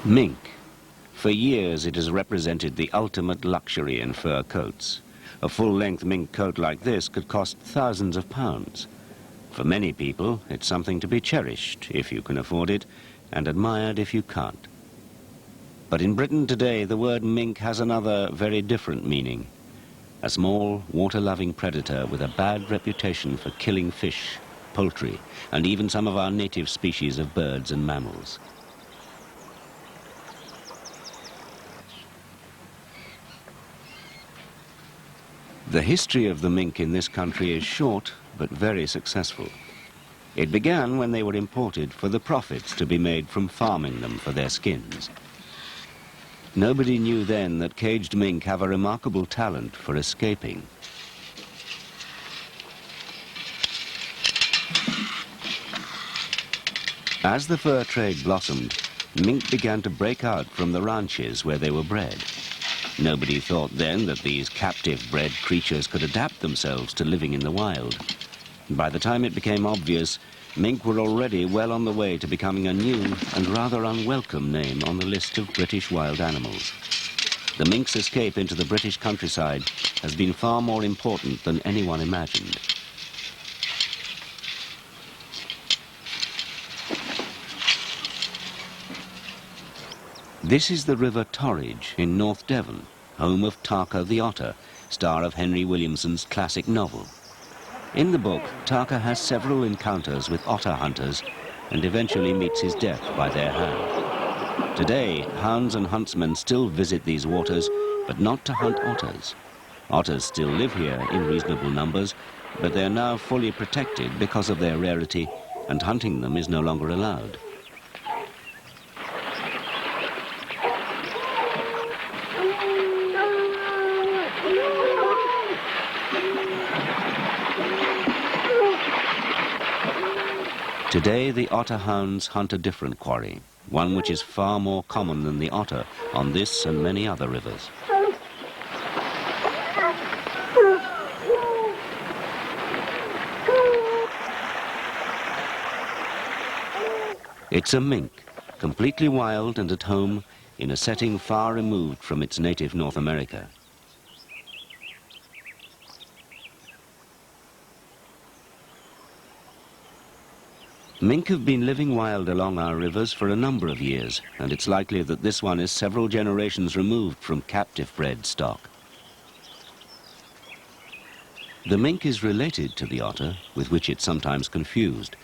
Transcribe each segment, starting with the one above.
Mink. For years it has represented the ultimate luxury in fur coats. A full-length mink coat like this could cost thousands of pounds. For many people, it's something to be cherished if you can afford it, and admired if you can't. But in Britain today, the word mink has another very different meaning. A small, water-loving predator with a bad reputation for killing fish, poultry, and even some of our native species of birds and mammals. The history of the mink in this country is short, but very successful. It began when they were imported for the profits to be made from farming them for their skins. Nobody knew then that caged mink have a remarkable talent for escaping. As the fur trade blossomed, mink began to break out from the ranches where they were bred. Nobody thought then that these captive-bred creatures could adapt themselves to living in the wild. By the time it became obvious, mink were already well on the way to becoming a new and rather unwelcome name on the list of British wild animals. The mink's escape into the British countryside has been far more important than anyone imagined. This is the River Torridge in North Devon, home of Tarka the otter, star of Henry Williamson's classic novel. In the book, Tarka has several encounters with otter hunters and eventually meets his death by their hand. Today, hounds and huntsmen still visit these waters, but not to hunt otters. Otters still live here in reasonable numbers, but they are now fully protected because of their rarity, and hunting them is no longer allowed. Today, the otter hounds hunt a different quarry, one which is far more common than the otter on this and many other rivers. It's a mink, completely wild and at home in a setting far removed from its native North America. Mink have been living wild along our rivers for a number of years, and it's likely that this one is several generations removed from captive-bred stock. The mink is related to the otter, with which it's sometimes confused.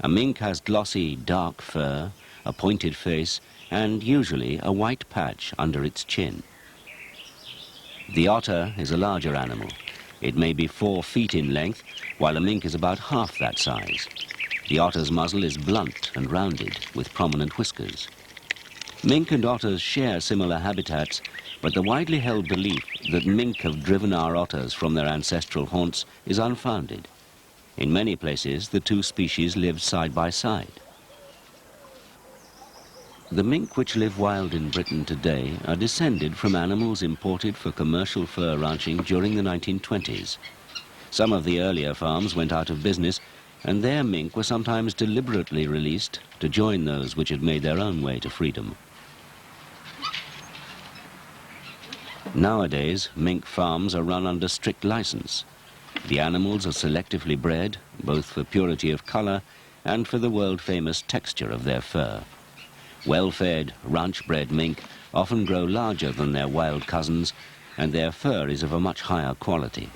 A mink has glossy, dark fur, a pointed face, and usually a white patch under its chin. The otter is a larger animal. It may be 4 feet in length, while a mink is about half that size. The otter's muzzle is blunt and rounded, with prominent whiskers. Mink and otters share similar habitats, but the widely held belief that mink have driven our otters from their ancestral haunts is unfounded. In many places, the two species live side by side. The mink which live wild in Britain today are descended from animals imported for commercial fur ranching during the 1920s. Some of the earlier farms went out of business, and their mink were sometimes deliberately released to join those which had made their own way to freedom. Nowadays, mink farms are run under strict license. The animals are selectively bred, both for purity of color and for the world-famous texture of their fur. Well-fed, ranch-bred mink often grow larger than their wild cousins, and their fur is of a much higher quality.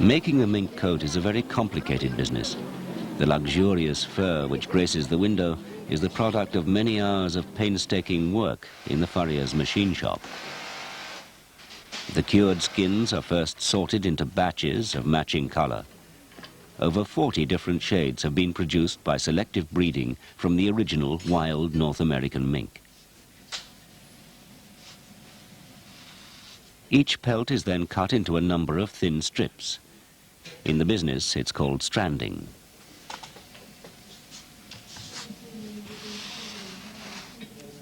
Making a mink coat is a very complicated business. The luxurious fur which graces the window is the product of many hours of painstaking work in the furrier's machine shop. The cured skins are first sorted into batches of matching color. Over 40 different shades have been produced by selective breeding from the original wild North American mink. Each pelt is then cut into a number of thin strips. In the business, it's called stranding.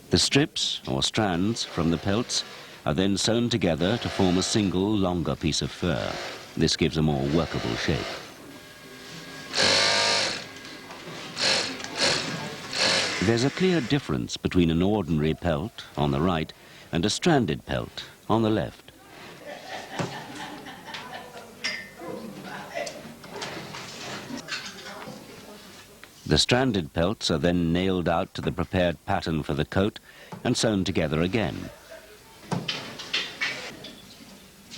The strips, or strands, from the pelts are then sewn together to form a single, longer piece of fur. This gives a more workable shape. There's a clear difference between an ordinary pelt on the right and a stranded pelt on the left. The stranded pelts are then nailed out to the prepared pattern for the coat and sewn together again.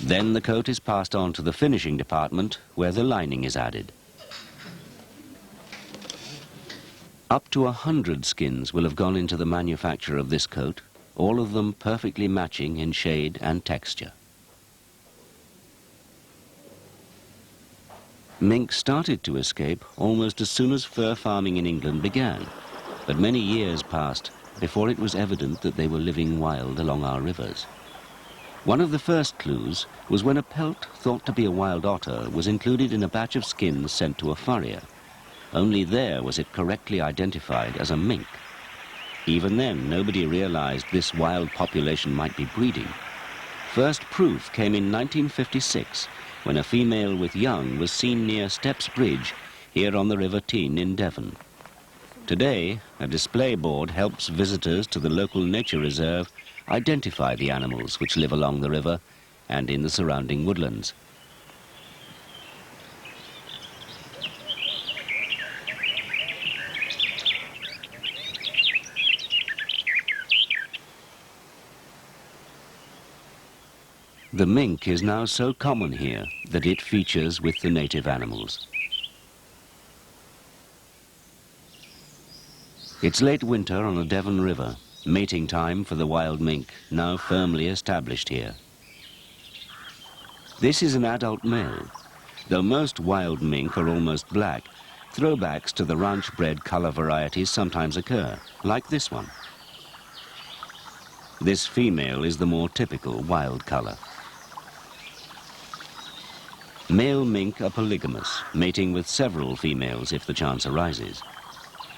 Then the coat is passed on to the finishing department where the lining is added. Up to 100 skins will have gone into the manufacture of this coat, all of them perfectly matching in shade and texture. Mink started to escape almost as soon as fur farming in England began, but many years passed before it was evident that they were living wild along our rivers. One of the first clues was when a pelt thought to be a wild otter was included in a batch of skins sent to a furrier. Only there was it correctly identified as a mink. Even then, nobody realized this wild population might be breeding. First proof came in 1956, when a female with young was seen near Steps Bridge, here on the River Tyne in Devon. Today, a display board helps visitors to the local nature reserve identify the animals which live along the river and in the surrounding woodlands. The mink is now so common here that it features with the native animals. It's late winter on the Devon River, mating time for the wild mink, now firmly established here. This is an adult male. Though most wild mink are almost black, throwbacks to the ranch-bred color varieties sometimes occur, like this one. This female is the more typical wild color. Male mink are polygamous, mating with several females if the chance arises.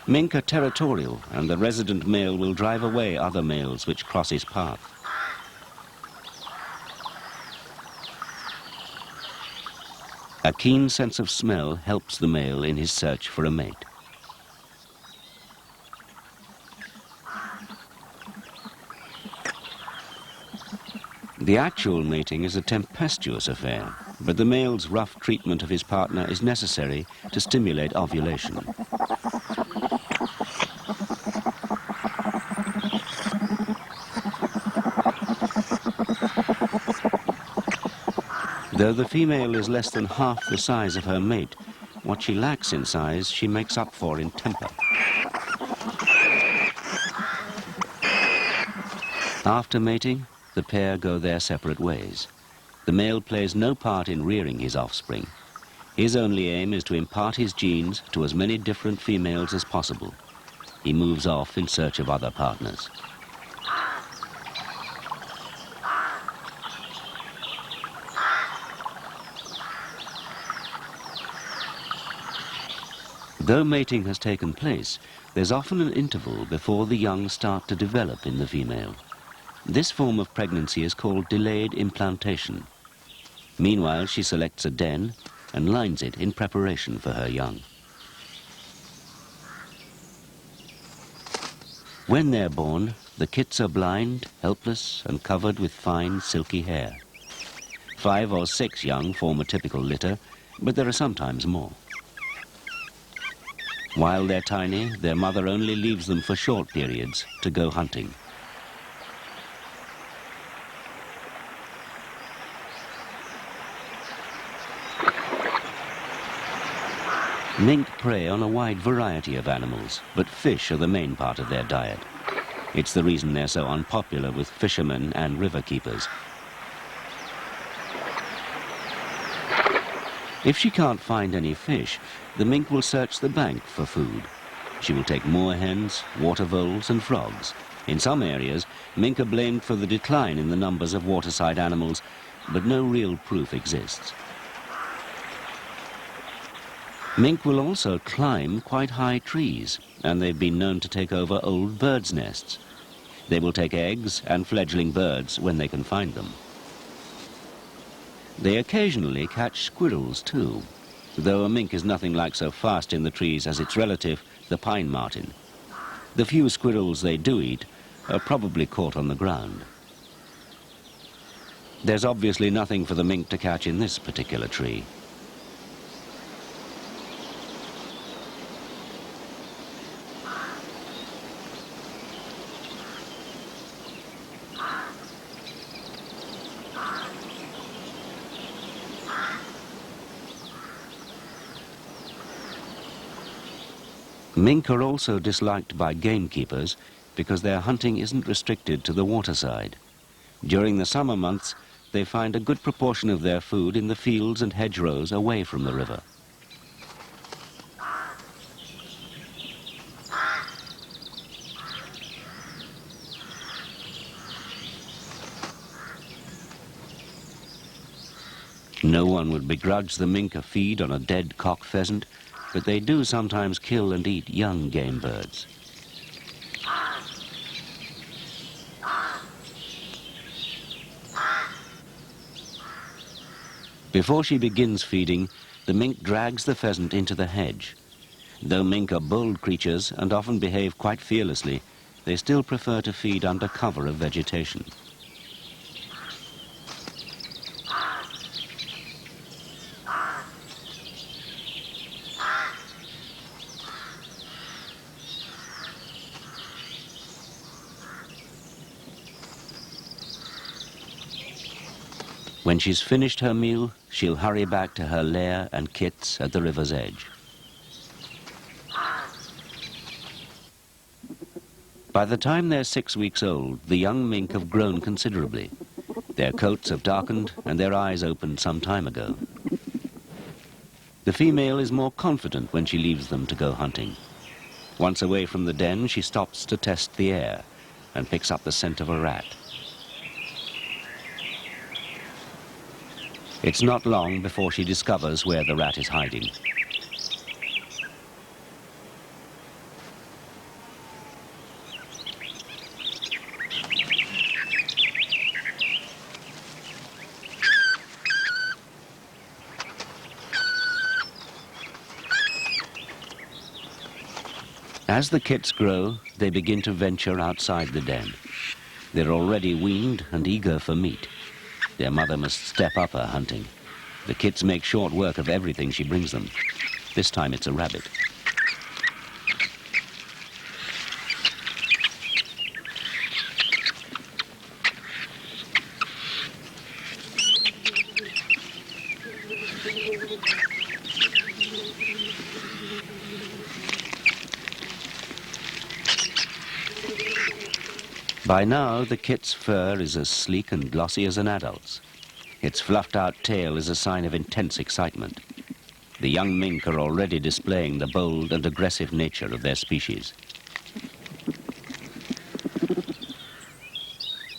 Mink are territorial, and the resident male will drive away other males which cross his path. A keen sense of smell helps the male in his search for a mate. The actual mating is a tempestuous affair, but the male's rough treatment of his partner is necessary to stimulate ovulation. Though the female is less than half the size of her mate, what she lacks in size she makes up for in temper. After mating, the pair go their separate ways. The male plays no part in rearing his offspring. His only aim is to impart his genes to as many different females as possible. He moves off in search of other partners. Though mating has taken place, there's often an interval before the young start to develop in the female. This form of pregnancy is called delayed implantation. Meanwhile, she selects a den and lines it in preparation for her young. When they're born, the kits are blind, helpless, and covered with fine, silky hair. 5 or 6 young form a typical litter, but there are sometimes more. While they're tiny, their mother only leaves them for short periods to go hunting. Mink prey on a wide variety of animals, but fish are the main part of their diet. It's the reason they're so unpopular with fishermen and river keepers. If she can't find any fish, the mink will search the bank for food. She will take moorhens, water voles, and frogs. In some areas, mink are blamed for the decline in the numbers of waterside animals, but no real proof exists. Mink will also climb quite high trees, and they've been known to take over old birds' nests. They will take eggs and fledgling birds when they can find them. They occasionally catch squirrels too, though a mink is nothing like so fast in the trees as its relative, the pine marten. The few squirrels they do eat are probably caught on the ground. There's obviously nothing for the mink to catch in this particular tree. Mink are also disliked by gamekeepers because their hunting isn't restricted to the waterside. During the summer months, they find a good proportion of their food in the fields and hedgerows away from the river. No one would begrudge the mink a feed on a dead cock pheasant, but they do sometimes kill and eat young game birds. Before she begins feeding, the mink drags the pheasant into the hedge. Though mink are bold creatures and often behave quite fearlessly, they still prefer to feed under cover of vegetation. When she's finished her meal, she'll hurry back to her lair and kits at the river's edge. By the time they're 6 weeks old, the young mink have grown considerably. Their coats have darkened and their eyes opened some time ago. The female is more confident when she leaves them to go hunting. Once away from the den, she stops to test the air and picks up the scent of a rat. It's not long before she discovers where the rat is hiding. As the kits grow, they begin to venture outside the den. They're already weaned and eager for meat. Their mother must step up her hunting. The kits make short work of everything she brings them. This time it's a rabbit. By now, the kit's fur is as sleek and glossy as an adult's. Its fluffed-out tail is a sign of intense excitement. The young mink are already displaying the bold and aggressive nature of their species.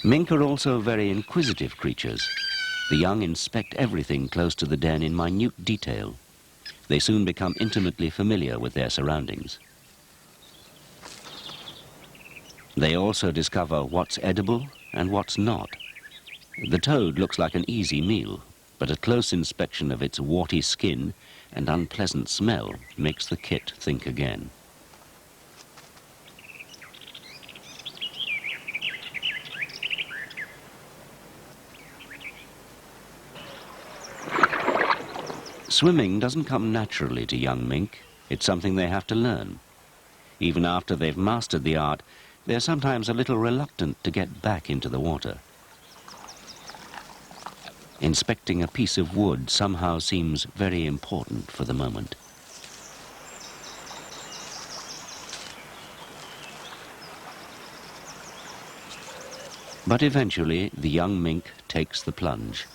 Mink are also very inquisitive creatures. The young inspect everything close to the den in minute detail. They soon become intimately familiar with their surroundings. They also discover what's edible and what's not. The toad looks like an easy meal, but a close inspection of its warty skin and unpleasant smell makes the kit think again. Swimming doesn't come naturally to young mink. It's something they have to learn. Even after they've mastered the art, they're sometimes a little reluctant to get back into the water. Inspecting a piece of wood somehow seems very important for the moment. But eventually, the young mink takes the plunge.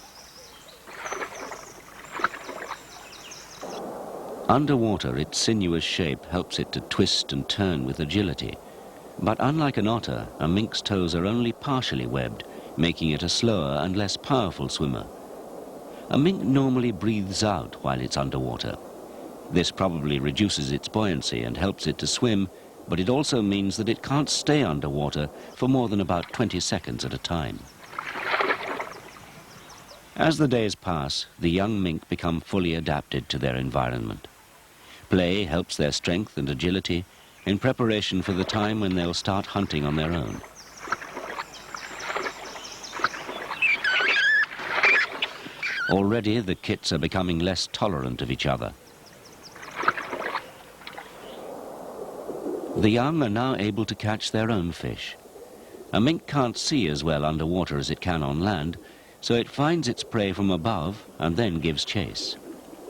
Underwater, its sinuous shape helps it to twist and turn with agility. But unlike an otter, a mink's toes are only partially webbed, making it a slower and less powerful swimmer. A mink normally breathes out while it's underwater. This probably reduces its buoyancy and helps it to swim, but it also means that it can't stay underwater for more than about 20 seconds at a time. As the days pass, the young mink become fully adapted to their environment. Play helps their strength and agility, in preparation for the time when they'll start hunting on their own. Already the kits are becoming less tolerant of each other. The young are now able to catch their own fish. A mink can't see as well underwater as it can on land, so it finds its prey from above and then gives chase.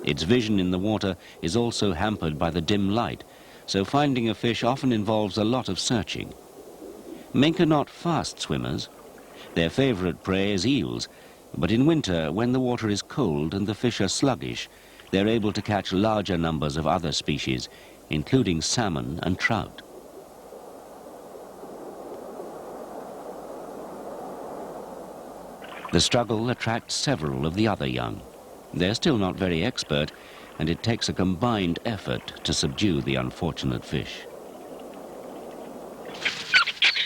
Its vision in the water is also hampered by the dim light, so finding a fish often involves a lot of searching. Mink are not fast swimmers. Their favorite prey is eels, but in winter, when the water is cold and the fish are sluggish, they're able to catch larger numbers of other species, including salmon and trout. The struggle attracts several of the other young. They're still not very expert, and it takes a combined effort to subdue the unfortunate fish.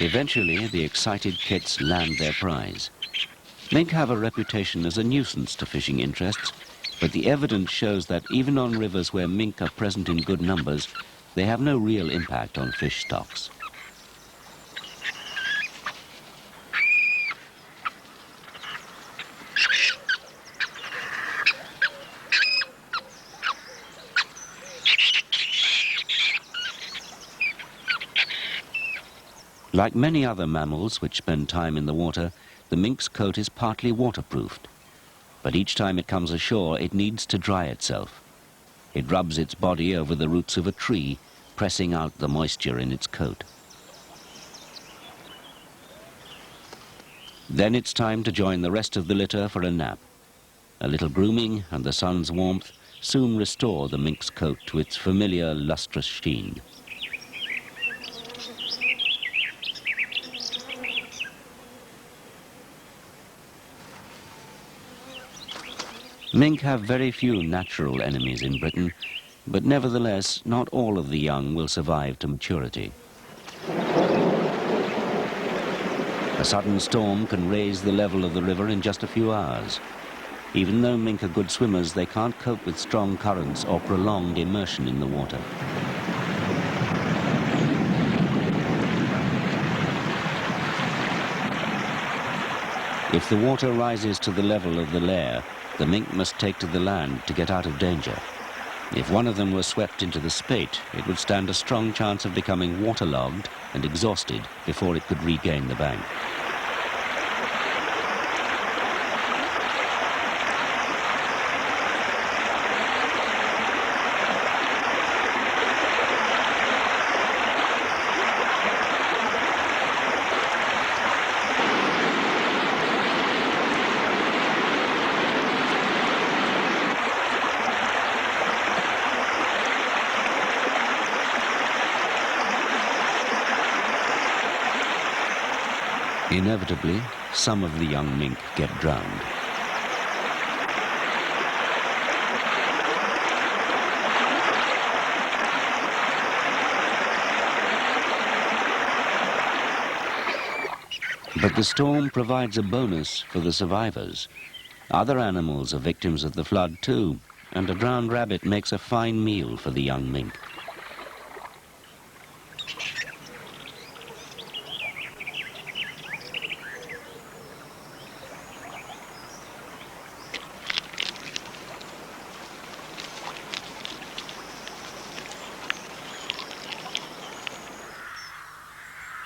Eventually, the excited kits land their prize. Mink have a reputation as a nuisance to fishing interests, but the evidence shows that even on rivers where mink are present in good numbers, they have no real impact on fish stocks. Like many other mammals which spend time in the water, the mink's coat is partly waterproofed. But each time it comes ashore, it needs to dry itself. It rubs its body over the roots of a tree, pressing out the moisture in its coat. Then it's time to join the rest of the litter for a nap. A little grooming and the sun's warmth soon restore the mink's coat to its familiar lustrous sheen. Mink have very few natural enemies in Britain, but nevertheless, not all of the young will survive to maturity. A sudden storm can raise the level of the river in just a few hours. Even though mink are good swimmers, they can't cope with strong currents or prolonged immersion in the water. If the water rises to the level of the lair, the mink must take to the land to get out of danger. If one of them were swept into the spate, it would stand a strong chance of becoming waterlogged and exhausted before it could regain the bank. Inevitably, some of the young mink get drowned. But the storm provides a bonus for the survivors. Other animals are victims of the flood too, and a drowned rabbit makes a fine meal for the young mink.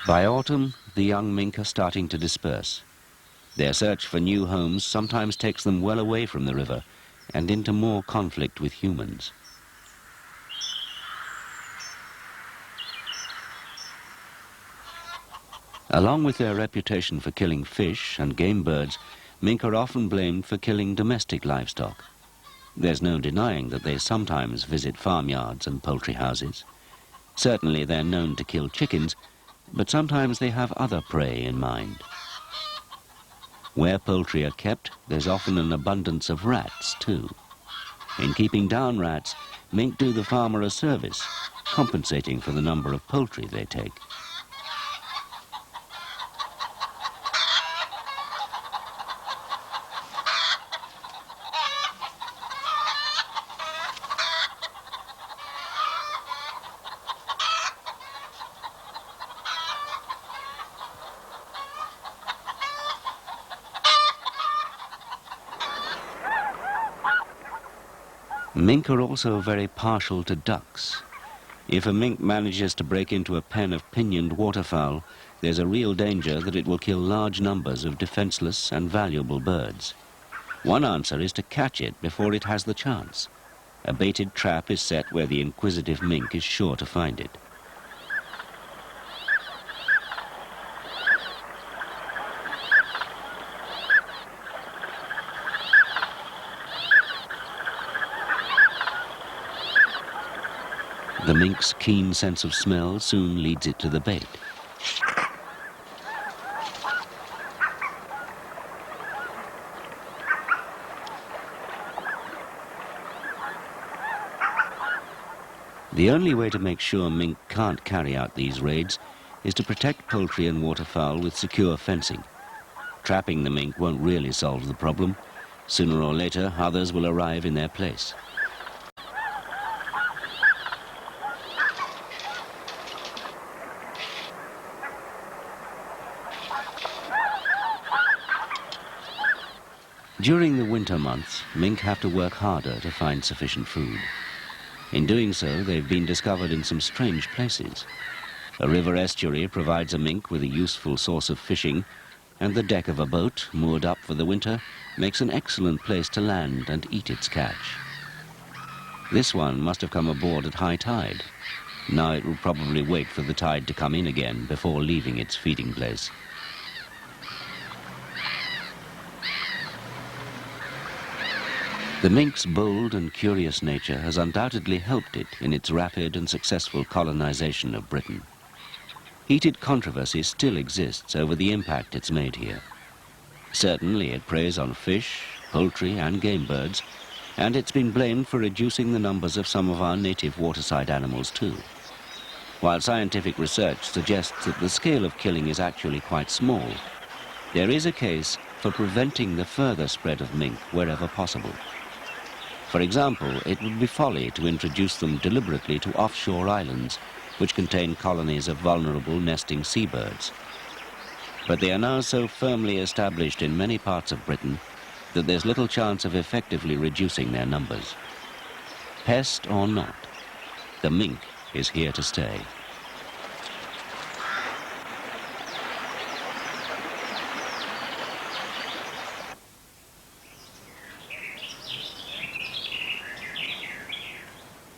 By autumn, the young mink are starting to disperse. Their search for new homes sometimes takes them well away from the river and into more conflict with humans. Along with their reputation for killing fish and game birds, mink are often blamed for killing domestic livestock. There's no denying that they sometimes visit farmyards and poultry houses. Certainly they're known to kill chickens, but sometimes they have other prey in mind. Where poultry are kept, there's often an abundance of rats too. In keeping down rats, mink do the farmer a service, compensating for the number of poultry they take. Mink are also very partial to ducks. If a mink manages to break into a pen of pinioned waterfowl, there's a real danger that it will kill large numbers of defenseless and valuable birds. One answer is to catch it before it has the chance. A baited trap is set where the inquisitive mink is sure to find it. The mink's keen sense of smell soon leads it to the bait. The only way to make sure mink can't carry out these raids is to protect poultry and waterfowl with secure fencing. Trapping the mink won't really solve the problem. Sooner or later, others will arrive in their place. During the winter months, mink have to work harder to find sufficient food. In doing so, they've been discovered in some strange places. A river estuary provides a mink with a useful source of fishing, and the deck of a boat, moored up for the winter, makes an excellent place to land and eat its catch. This one must have come aboard at high tide. Now it will probably wait for the tide to come in again before leaving its feeding place. The mink's bold and curious nature has undoubtedly helped it in its rapid and successful colonization of Britain. Heated controversy still exists over the impact it's made here. Certainly it preys on fish, poultry and game birds, and it's been blamed for reducing the numbers of some of our native waterside animals too. While scientific research suggests that the scale of killing is actually quite small, there is a case for preventing the further spread of mink wherever possible. For example, it would be folly to introduce them deliberately to offshore islands which contain colonies of vulnerable nesting seabirds. But they are now so firmly established in many parts of Britain that there's little chance of effectively reducing their numbers. Pest or not, the mink is here to stay.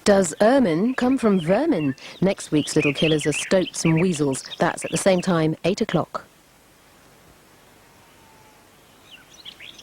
Does ermine come from vermin? Next week's little killers are stoats and weasels. That's at the same time, 8 o'clock.